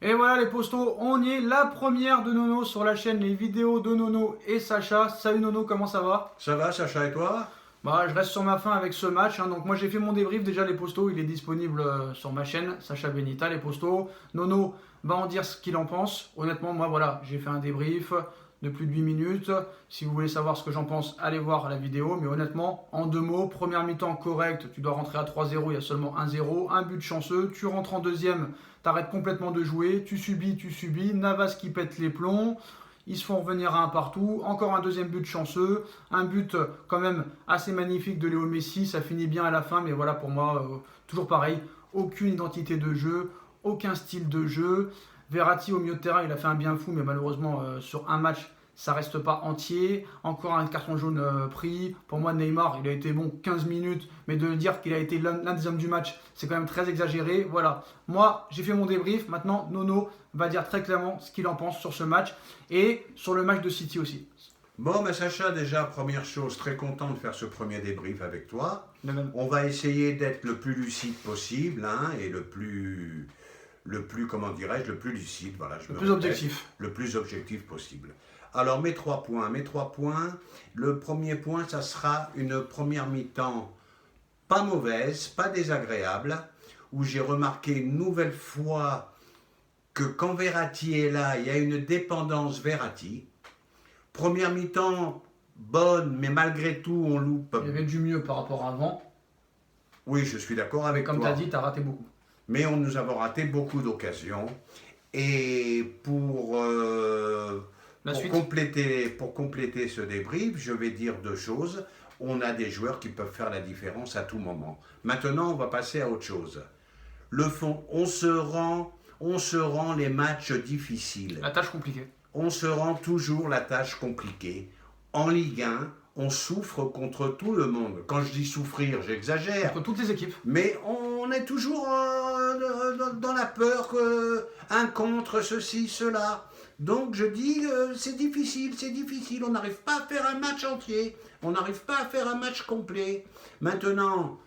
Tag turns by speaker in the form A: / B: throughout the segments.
A: Et voilà les postos, on y est, la première de Nono sur la chaîne, les vidéos de Nono et Sacha. Salut Nono, comment ça va?
B: Ça va, Sacha, et toi?
A: Bah, je reste sur ma faim avec ce match, hein. Donc moi j'ai fait mon débrief, déjà les postos, il est disponible sur ma chaîne, Sacha Benita, les postos. Nono va en dire ce qu'il en pense. Honnêtement, moi voilà, j'ai fait un débrief de plus de 8 minutes. Si vous voulez savoir ce que j'en pense, allez voir la vidéo. Mais honnêtement, en deux mots, première mi-temps correcte, tu dois rentrer à 3-0, il y a seulement 1-0, un but chanceux. Tu rentres en deuxième, t'arrêtes complètement de jouer, tu subis. Navas qui pète les plombs. Ils se font revenir à un partout. Encore un deuxième but chanceux. Un but quand même assez magnifique de Léo Messi. Ça finit bien à la fin. Mais voilà, pour moi, toujours pareil. Aucune identité de jeu. Aucun style de jeu. Verratti au milieu de terrain, il a fait un bien fou. Mais malheureusement, sur un match, ça reste pas entier. Encore un carton jaune pris. Pour moi, Neymar, il a été bon 15 minutes. Mais de dire qu'il a été l'un des hommes du match, c'est quand même très exagéré. Voilà. Moi, j'ai fait mon débrief. Maintenant, Nono va dire très clairement ce qu'il en pense sur ce match et sur le match de City aussi.
B: Bon, mais Sacha, déjà, première chose, très content de faire ce premier débrief avec toi.
A: De même.
B: On va essayer d'être le plus lucide possible, hein, et comment dirais-je, le plus lucide, voilà, je
A: Le
B: me
A: plus
B: répète,
A: objectif.
B: le plus objectif possible. Alors, mes trois points. Le premier point, ça sera une première mi-temps pas mauvaise, pas désagréable, où j'ai remarqué une nouvelle fois que quand Verratti est là, il y a une dépendance Verratti. Première mi-temps bonne, mais malgré tout, on loupe.
A: Il y avait du mieux par rapport à avant.
B: Oui, je suis d'accord
A: Mais
B: avec
A: comme tu as
B: toi.
A: dit, tu as raté beaucoup.
B: Mais nous avons raté beaucoup d'occasions. Et
A: La suite.
B: pour compléter ce débrief, je vais dire deux choses. On a des joueurs qui peuvent faire la différence à tout moment. Maintenant, on va passer à autre chose. Le fond, on se rend les matchs difficiles.
A: La tâche compliquée.
B: On se rend toujours la tâche compliquée. En Ligue 1, on souffre contre tout le monde. Quand je dis souffrir, j'exagère.
A: Contre toutes les équipes.
B: Mais on est toujours dans la peur un contre ceci, cela. Donc je dis, c'est difficile. On n'arrive pas à faire un match entier. On n'arrive pas à faire un match complet. Maintenant,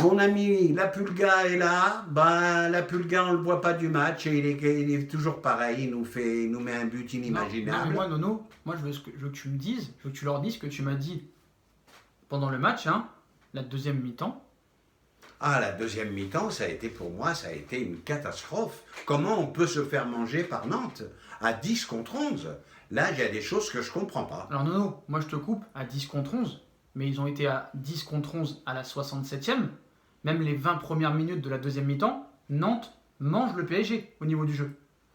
B: mon ami, la Pulga est là. Ben, la Pulga, on ne le voit pas du match et il est toujours pareil. Il nous met un but
A: Non,
B: inimaginable.
A: mais moi, Nono, moi je veux que tu me dises, je veux que tu leur dises ce que tu m'as dit pendant le match, hein, la deuxième mi-temps.
B: Ah, la deuxième mi-temps, ça a été une catastrophe. Comment on peut se faire manger par Nantes à 10 contre 11? Là, il y a des choses que je comprends pas.
A: Alors Nono, moi je te coupe à 10 contre 11, mais ils ont été à 10 contre 11 à la 67e. Même les 20 premières minutes de la deuxième mi-temps, Nantes mange le PSG au niveau du jeu.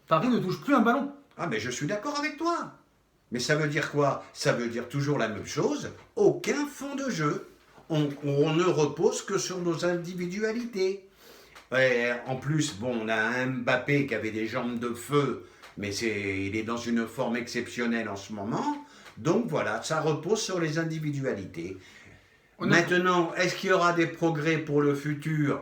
A: Paris ne touche plus un ballon.
B: Ah, mais je suis d'accord avec toi. Mais ça veut dire quoi? Ça veut dire toujours la même chose. Aucun fond de jeu. On ne repose que sur nos individualités. Et en plus, bon, on a un Mbappé qui avait des jambes de feu, mais il est dans une forme exceptionnelle en ce moment. Donc voilà, ça repose sur les individualités. Maintenant, est-ce qu'il y aura des progrès pour le futur?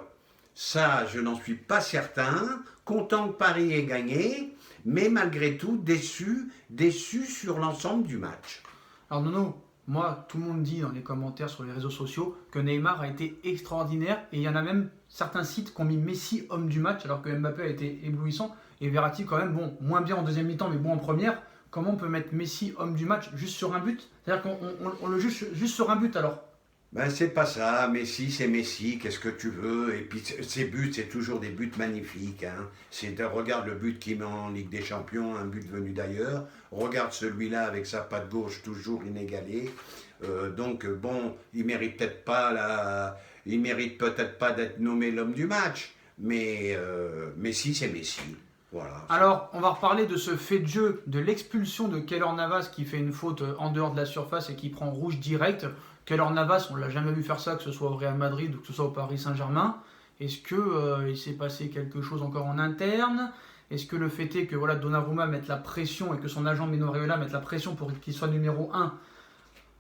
B: Ça, je n'en suis pas certain. Content que Paris ait gagné, mais malgré tout déçu sur l'ensemble du match.
A: Alors Nono, moi tout le monde dit dans les commentaires sur les réseaux sociaux que Neymar a été extraordinaire et il y en a même certains sites qui ont mis Messi homme du match alors que Mbappé a été éblouissant et Verratti quand même, bon, moins bien en deuxième mi-temps mais bon en première. Comment on peut mettre Messi homme du match juste sur un but? C'est-à-dire qu'on le juge juste sur un but alors?
B: Ben c'est pas ça, Messi c'est Messi, qu'est-ce que tu veux? Et puis ces buts, c'est toujours des buts magnifiques, hein. Regarde le but qu'il met en Ligue des Champions, un but venu d'ailleurs. Regarde celui-là avec sa patte gauche toujours inégalée. Donc bon, il mérite peut-être pas d'être nommé l'homme du match, mais Messi c'est Messi. Voilà.
A: Alors, on va reparler de ce fait de jeu, de l'expulsion de Keylor Navas qui fait une faute en dehors de la surface et qui prend rouge direct. Keylor Navas, on ne l'a jamais vu faire ça, que ce soit au Real Madrid ou que ce soit au Paris Saint-Germain. Est-ce qu'il s'est passé quelque chose encore en interne? Est-ce que le fait est que voilà, Donnarumma mette la pression et que son agent Mino Raiola mette la pression pour qu'il soit numéro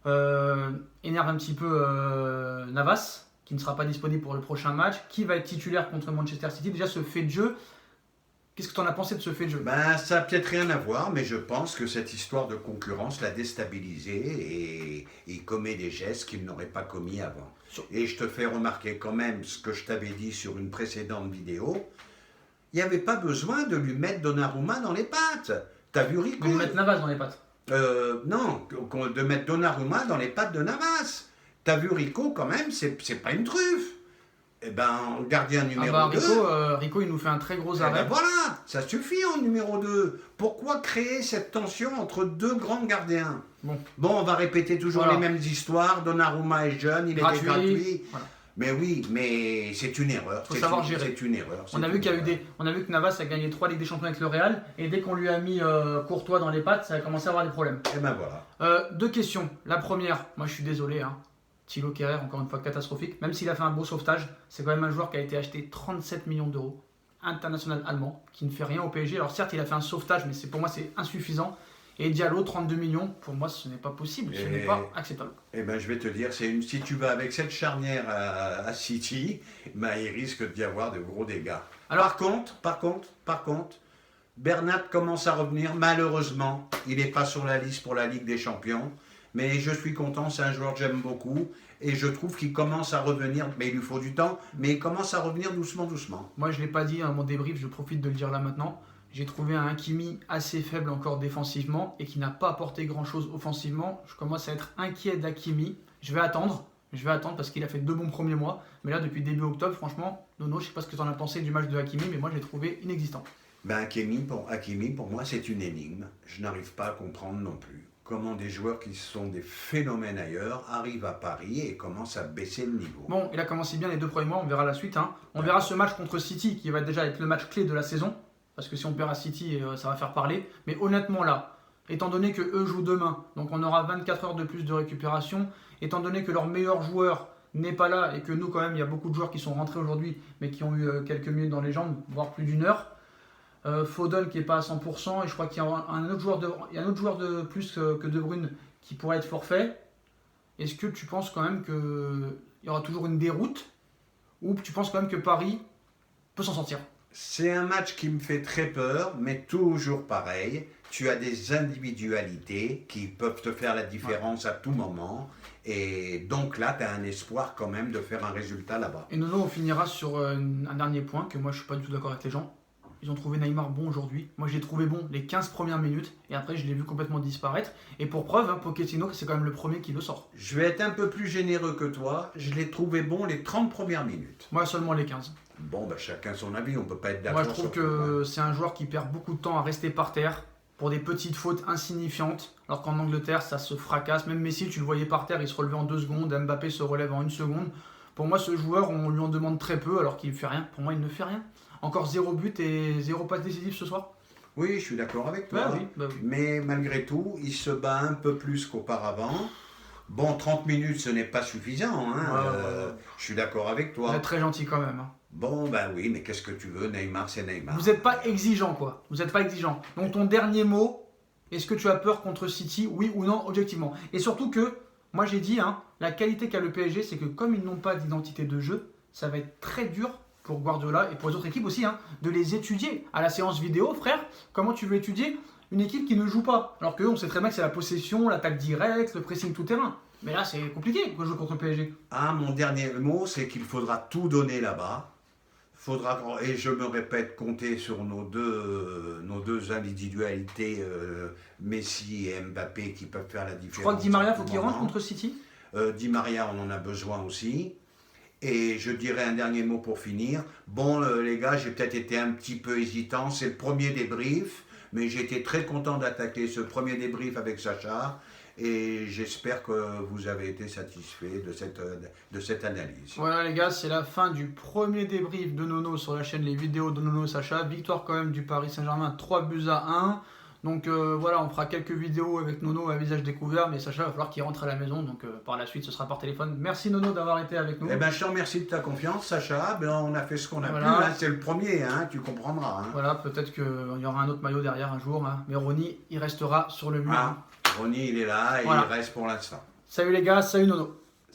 A: 1 énerve un petit peu Navas, qui ne sera pas disponible pour le prochain match, qui va être titulaire contre Manchester City? Déjà, ce fait de jeu, qu'est-ce que tu en as pensé de ce fait de jeu?
B: Ben, ça n'a peut-être rien à voir, mais je pense que cette histoire de concurrence l'a déstabilisé et il commet des gestes qu'il n'aurait pas commis avant. Et je te fais remarquer quand même ce que je t'avais dit sur une précédente vidéo. Il n'y avait pas besoin de lui mettre Donnarumma dans les pattes. T'as vu Rico?
A: De lui mettre Navas dans les pattes.
B: Non, de mettre Donnarumma dans les pattes de Navas. T'as vu Rico quand même, c'est pas une truffe. Eh ben, gardien numéro 2.
A: Rico, il nous fait un très gros
B: Eh
A: arrêt.
B: ben voilà, ça suffit en numéro 2. Pourquoi créer cette tension entre deux grands gardiens? Bon, on va répéter toujours les mêmes histoires. Donnarumma est jeune, il était gratuit. Voilà. Mais oui, mais c'est une erreur.
A: Faut savoir gérer.
B: C'est une erreur.
A: On a vu que Navas a gagné 3 Ligues des Champions avec le Real, et dès qu'on lui a mis Courtois dans les pattes, ça a commencé à avoir des problèmes.
B: Et ben voilà.
A: 2 questions. La première, moi je suis désolé, hein. Thilo Kehrer, encore une fois catastrophique. Même s'il a fait un beau sauvetage, c'est quand même un joueur qui a été acheté 37 millions d'euros, international allemand, qui ne fait rien au PSG. Alors certes, il a fait un sauvetage, mais pour moi c'est insuffisant. Et Diallo, 32 millions, pour moi ce n'est pas possible, ce n'est pas acceptable.
B: Eh ben je vais te dire, si tu vas avec cette charnière à City, ben, il risque d'y avoir de gros dégâts. Alors, par contre, Bernat commence à revenir. Malheureusement, il n'est pas sur la liste pour la Ligue des Champions. Mais je suis content, c'est un joueur que j'aime beaucoup. Et je trouve qu'il commence à revenir, mais il lui faut du temps, mais il commence à revenir doucement.
A: Moi, je ne l'ai pas dit dans mon débrief, je profite de le dire là maintenant. J'ai trouvé un Hakimi assez faible encore défensivement et qui n'a pas apporté grand-chose offensivement. Je commence à être inquiet d'Hakimi. Je vais attendre parce qu'il a fait 2 bons premiers mois. Mais là, depuis début octobre, franchement, Nono, je ne sais pas ce que tu en as pensé du match de Hakimi, mais moi, je l'ai trouvé inexistant.
B: Ben, Hakimi, pour moi, c'est une énigme. Je n'arrive pas à comprendre non plus comment des joueurs qui sont des phénomènes ailleurs arrivent à Paris et commencent à baisser le niveau.
A: Bon, il a commencé bien les 2 premiers mois, on verra la suite. Hein. On verra ce match contre City qui va déjà être le match clé de la saison. Parce que si on perd à City, ça va faire parler. Mais honnêtement là, étant donné qu'eux jouent demain, donc on aura 24 heures de plus de récupération, étant donné que leur meilleur joueur n'est pas là et que nous quand même, il y a beaucoup de joueurs qui sont rentrés aujourd'hui, mais qui ont eu quelques minutes dans les jambes, voire plus d'1 heure. Foden qui n'est pas à 100%, et je crois qu'il y a un autre joueur de plus que De Bruyne qui pourrait être forfait. Est-ce que tu penses quand même qu'il y aura toujours une déroute, ou tu penses quand même que Paris peut s'en sortir?
B: C'est un match qui me fait très peur, mais toujours pareil. Tu as des individualités qui peuvent te faire la différence à tout moment. Et donc là, tu as un espoir quand même de faire un résultat là-bas.
A: Et Nono, on finira sur un dernier point, que moi je ne suis pas du tout d'accord avec les gens. Ils ont trouvé Neymar bon aujourd'hui. Moi je l'ai trouvé bon les 15 premières minutes, et après je l'ai vu complètement disparaître. Et pour preuve, hein, Pochettino, c'est quand même le premier qui le sort.
B: Je vais être un peu plus généreux que toi. Je l'ai trouvé bon les 30 premières minutes.
A: Moi seulement les 15.
B: Bon, bah, chacun son avis, on peut pas être d'accord.
A: Moi je trouve que c'est un joueur qui perd beaucoup de temps à rester par terre pour des petites fautes insignifiantes, alors qu'en Angleterre ça se fracasse. Même Messi, tu le voyais par terre, il se relevait en 2 secondes, Mbappé se relève en 1 seconde. Pour moi ce joueur, on lui en demande très peu alors qu'il ne fait rien. Pour moi il ne fait rien. Encore 0 but et 0 passe décisive ce soir.
B: Oui, je suis d'accord avec toi.
A: Oui.
B: Mais malgré tout, il se bat un peu plus qu'auparavant. Bon, 30 minutes, ce n'est pas suffisant. Hein. Je suis d'accord avec toi.
A: Vous êtes très gentil quand même. Hein.
B: Bon, ben oui, mais qu'est-ce que tu veux? Neymar, c'est Neymar.
A: Vous n'êtes pas exigeant, quoi. Vous n'êtes pas exigeant. Donc ton dernier mot, est-ce que tu as peur contre City, oui ou non, objectivement? Et surtout que, moi j'ai dit, hein, la qualité qu'a le PSG, c'est que comme ils n'ont pas d'identité de jeu, ça va être très dur pour Guardiola et pour les autres équipes aussi, hein, de les étudier. À la séance vidéo, frère, comment tu veux étudier une équipe qui ne joue pas? Alors qu'eux, on sait très bien que c'est la possession, l'attaque directe, le pressing tout-terrain. Mais là, c'est compliqué de jouer contre le PSG.
B: Ah, mon dernier mot, c'est qu'il faudra tout donner là-bas. Et je me répète, compter sur nos deux individualités, Messi et Mbappé, qui peuvent faire la différence.
A: Je crois que Di Maria, faut qu'il rentre contre City.
B: Di Maria, on en a besoin aussi. Et je dirais un dernier mot pour finir. Bon, les gars, j'ai peut-être été un petit peu hésitant. C'est le premier débrief, mais j'ai été très content d'attaquer ce premier débrief avec Sacha. Et j'espère que vous avez été satisfaits de cette analyse.
A: Voilà les gars, c'est la fin du premier débrief de Nono sur la chaîne Les Vidéos de Nono Sacha. Victoire quand même du Paris Saint-Germain, 3-1. Donc voilà, on fera quelques vidéos avec Nono à visage découvert, mais Sacha, il va falloir qu'il rentre à la maison, donc par la suite ce sera par téléphone. Merci Nono d'avoir été avec nous.
B: Eh ben, je te remercie de ta confiance Sacha, on a fait ce qu'on a pu, hein. C'est le premier, hein, tu comprendras. Hein.
A: Voilà, peut-être qu'il y aura un autre maillot derrière un jour, hein. Mais Ronny, il restera sur le mur.
B: Ronny, il est là et il reste pour l'instant.
A: Salut les gars, salut Nono.